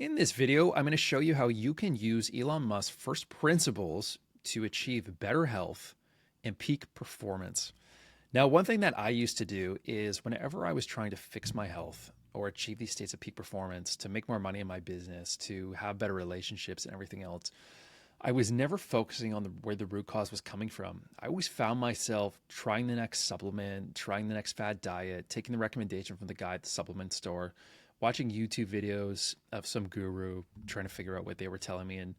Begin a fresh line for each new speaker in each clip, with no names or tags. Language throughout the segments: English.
In this video, I'm going to show you how you can use Elon Musk's first principles to achieve better health and peak performance. Now, one thing that I used to do is whenever I was trying to fix my health or achieve these states of peak performance, to make more money in my business, to have better relationships and everything else, I was never focusing on where the root cause was coming from. I always found myself trying the next supplement, trying the next fad diet, taking the recommendation from the guy at the supplement store, watching YouTube videos of some guru, trying to figure out what they were telling me. And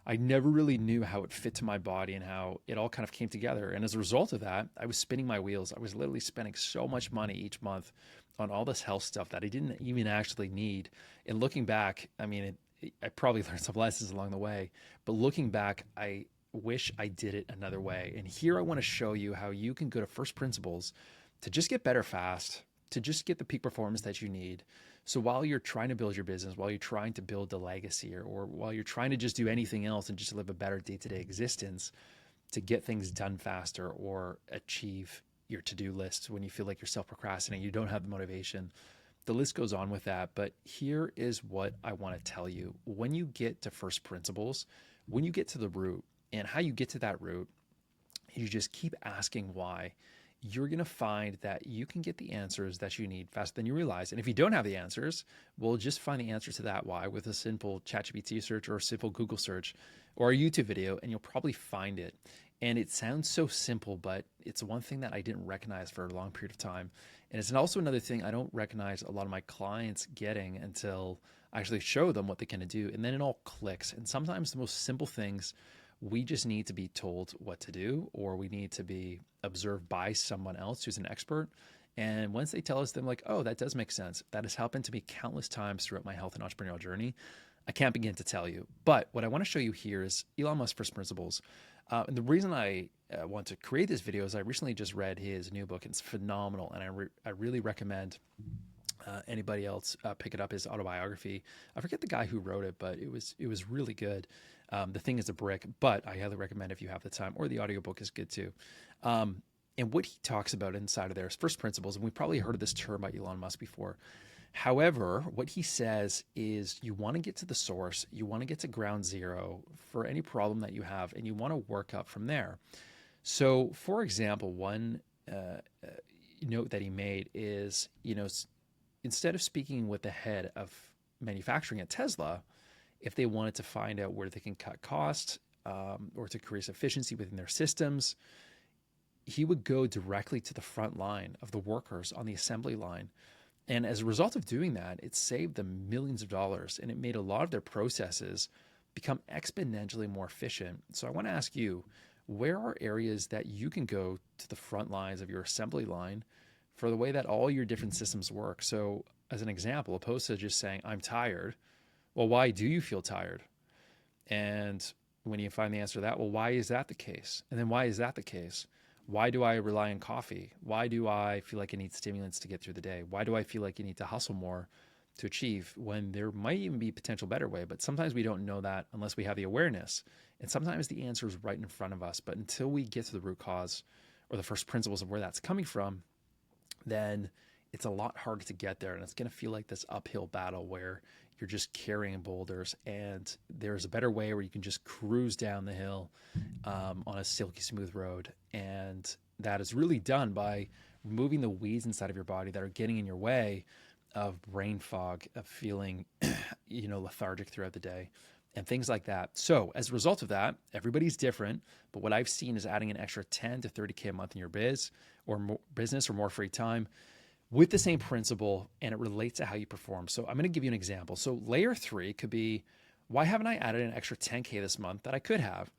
I never really knew how it fit to my body and how it all kind of came together. And as a result of that, I was spinning my wheels. I was literally spending so much money each month on all this health stuff that I didn't even actually need. And looking back, I mean, I probably learned some lessons along the way, but looking back, I wish I did it another way. And here I want to show you how you can go to first principles to just get better fast, to just get the peak performance that you need. So while you're trying to build your business, while you're trying to build the legacy, or while you're trying to just do anything else and just live a better day-to-day existence, to get things done faster or achieve your to-do list when you feel like you're self-procrastinating, you don't have the motivation. The list goes on with that, but here is what I want to tell you. When you get to first principles, when you get to the root, and how you get to that root, you just keep asking why. You're going to find that you can get the answers that you need faster than you realize. And if you don't have the answers, well, just find the answer to that why with a simple ChatGPT search or a simple Google search or a YouTube video, and you'll probably find it. And it sounds so simple, but it's one thing that I didn't recognize for a long period of time. And it's also another thing I don't recognize a lot of my clients getting until I actually show them what they can do. And then it all clicks. And sometimes the most simple things, we just need to be told what to do, or we need to be observed by someone else who's an expert. And once they tell us, they're like, oh, that does make sense. That has happened to me countless times throughout my health and entrepreneurial journey. I can't begin to tell you. But what I want to show you here is Elon Musk's first principles. And the reason I want to create this video is I recently just read his new book. It's phenomenal. And I really recommend anybody else pick it up, his autobiography. I forget the guy who wrote it, but it was really good. The Thing is a Brick, but I highly recommend if you have the time, or the audiobook is good too. And what he talks about inside of there is first principles, and we've probably heard of this term by Elon Musk before. However, what he says is you want to get to the source, you want to get to ground zero for any problem that you have, and you want to work up from there. So, for example, one note that he made is, instead of speaking with the head of manufacturing at Tesla, if they wanted to find out where they can cut costs or to increase efficiency within their systems, he would go directly to the front line of the workers on the assembly line. And as a result of doing that, it saved them millions of dollars, and it made a lot of their processes become exponentially more efficient. So I want to ask you, where are areas that you can go to the front lines of your assembly line for the way that all your different systems work? So as an example, opposed to just saying, I'm tired, well, why do you feel tired? And when you find the answer to that, well, why is that the case? And then why is that the case? Why do I rely on coffee? Why do I feel like I need stimulants to get through the day? Why do I feel like you need to hustle more to achieve, when there might even be a potential better way? But sometimes we don't know that unless we have the awareness. And sometimes the answer is right in front of us. But until we get to the root cause or the first principles of where that's coming from, then it's a lot harder to get there. And it's going to feel like this uphill battle where you're just carrying boulders, and there's a better way where you can just cruise down the hill on a silky smooth road. And that is really done by removing the weeds inside of your body that are getting in your way of brain fog, of feeling, lethargic throughout the day and things like that. So as a result of that, everybody's different. But what I've seen is adding an extra 10 to 30K a month in your business or more free time with the same principle, and it relates to how you perform. So I'm going to give you an example. So layer 3 could be, why haven't I added an extra 10K this month that I could have?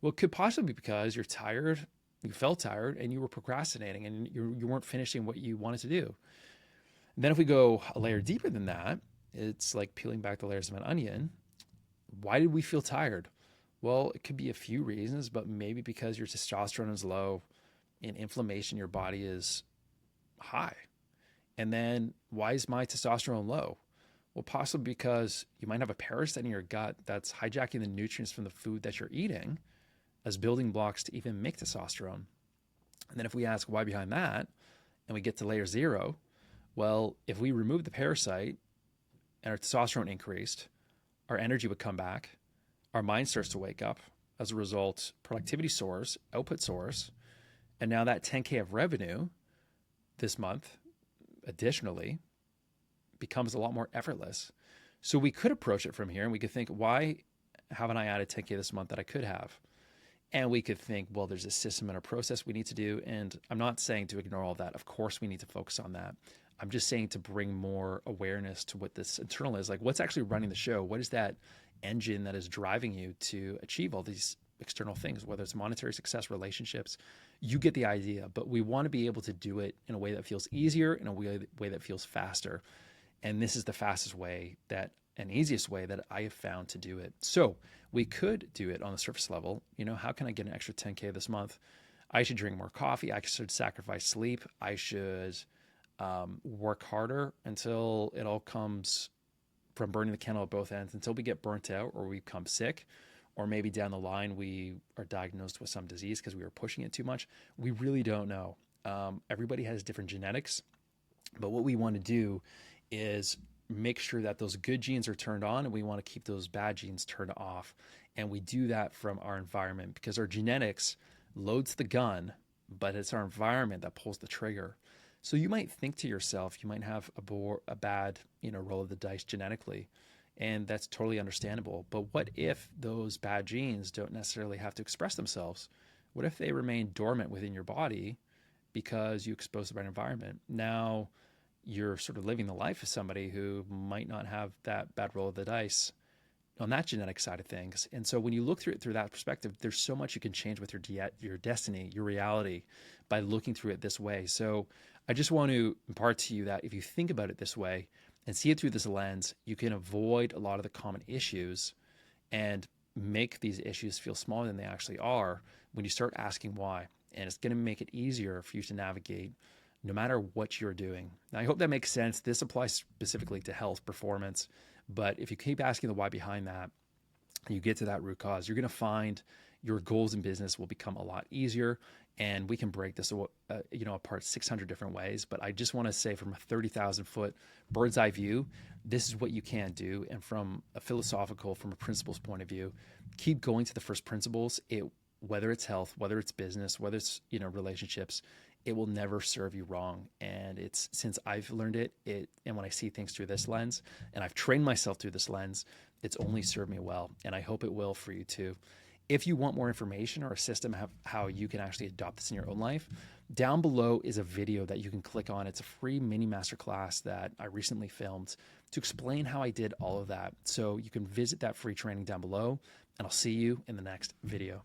Well, it could possibly be because you're tired, you felt tired, and you were procrastinating, and you weren't finishing what you wanted to do. And then if we go a layer deeper than that, it's like peeling back the layers of an onion. Why did we feel tired? Well, it could be a few reasons, but maybe because your testosterone is low and inflammation in your body is high. And then why is my testosterone low? Well, possibly because you might have a parasite in your gut that's hijacking the nutrients from the food that you're eating as building blocks to even make testosterone. And then if we ask why behind that, and we get to layer 0, well, if we remove the parasite and our testosterone increased, our energy would come back, our mind starts to wake up. As a result, productivity soars, output soars, and now that 10K of revenue this month, additionally, becomes a lot more effortless. So we could approach it from here and we could think, why haven't I added 10K this month that I could have? And we could think, well, there's a system and a process we need to do. And I'm not saying to ignore all that. Of course, we need to focus on that. I'm just saying to bring more awareness to what this internal is, like what's actually running the show. What is that engine that is driving you to achieve all these external things, whether it's monetary success, relationships? You get the idea, but we want to be able to do it in a way that feels easier, in a way that feels faster. And this is the fastest way and easiest way that I have found to do it. So we could do it on the surface level. How can I get an extra 10K this month? I should drink more coffee. I should sacrifice sleep. I should work harder until it all comes from burning the candle at both ends, until we get burnt out or we become sick, or maybe down the line we are diagnosed with some disease because we were pushing it too much. We really don't know. Everybody has different genetics, but what we want to do is make sure that those good genes are turned on, and we want to keep those bad genes turned off. And we do that from our environment, because our genetics loads the gun, but it's our environment that pulls the trigger. So you might think to yourself, you might have a bad, roll of the dice genetically, and that's totally understandable. But what if those bad genes don't necessarily have to express themselves? What if they remain dormant within your body because you expose the right environment? Now you're sort of living the life of somebody who might not have that bad roll of the dice on that genetic side of things. And so when you look through it through that perspective, there's so much you can change with your destiny, your reality, by looking through it this way. So I just want to impart to you that if you think about it this way and see it through this lens, you can avoid a lot of the common issues and make these issues feel smaller than they actually are when you start asking why. And it's going to make it easier for you to navigate no matter what you're doing. Now, I hope that makes sense. This applies specifically to health, performance. But if you keep asking the why behind that, and you get to that root cause, you're going to find your goals in business will become a lot easier. And we can break this apart 600 different ways. But I just want to say, from a 30,000 foot bird's eye view, this is what you can do. And from a philosophical, from a principles point of view, keep going to the first principles. Whether it's health, whether it's business, whether it's relationships, it will never serve you wrong. And it's, since I've learned it, and when I see things through this lens, and I've trained myself through this lens, it's only served me well. And I hope it will for you too. If you want more information or a system of how you can actually adopt this in your own life, down below is a video that you can click on. It's a free mini masterclass that I recently filmed to explain how I did all of that. So you can visit that free training down below, and I'll see you in the next video.